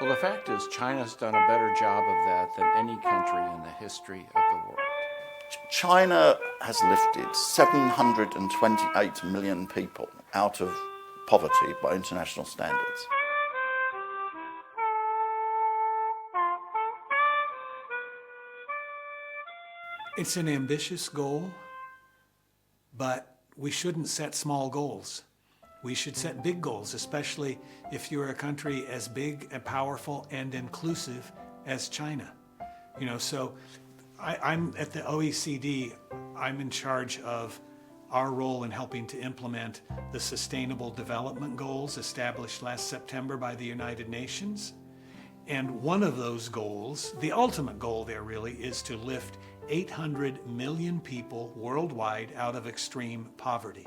Well, the fact is China's done a better job of that than any country in the history of the world. China has lifted 728 million people out of poverty by international standards. It's an ambitious goal, but we shouldn't set small goals. We should set big goals, especially if you're a country as big and powerful and inclusive as China. So I'm at the OECD, I'm in charge of our role in helping to implement the Sustainable Development Goals established last September by the United Nations. And one of those goals, the ultimate goal there really, is to lift 800 million people worldwide out of extreme poverty.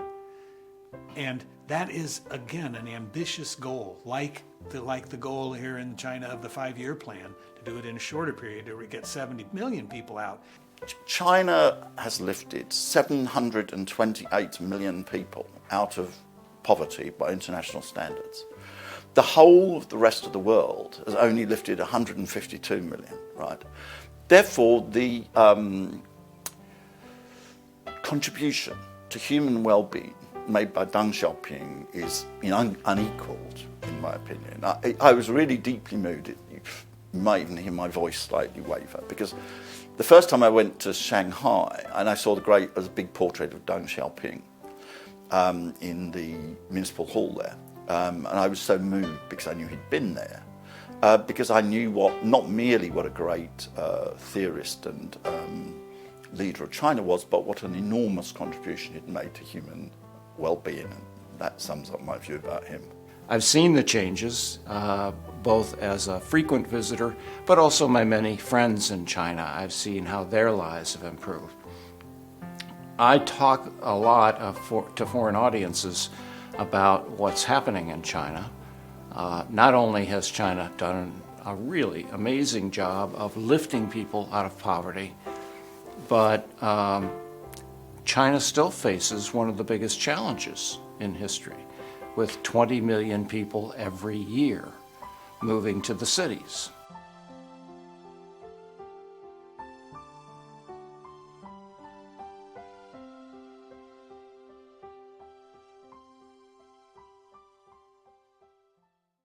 And that is, again, an ambitious goal, like the goal here in China of the 5-year plan, to do it in a shorter period, to get 70 million people out. China has lifted 728 million people out of poverty by international standards. The whole of the rest of the world has only lifted 152 million, right? Therefore, the contribution to human well-being made by Deng Xiaoping is unequalled, in my opinion. I was really deeply moved. You might even hear my voice slightly waver, because the first time I went to Shanghai and I saw a big portrait of Deng Xiaoping in the municipal hall there, and I was so moved because I knew he'd been there, because I knew not merely what a great theorist and leader of China was, but what an enormous contribution he'd made to human well-being, and that sums up my view about him. I've seen the changes, both as a frequent visitor, but also my many friends in China. I've seen how their lives have improved. I talk a lot to foreign audiences about what's happening in China. Not only has China done a really amazing job of lifting people out of poverty, but China still faces one of the biggest challenges in history, with 20 million people every year moving to the cities.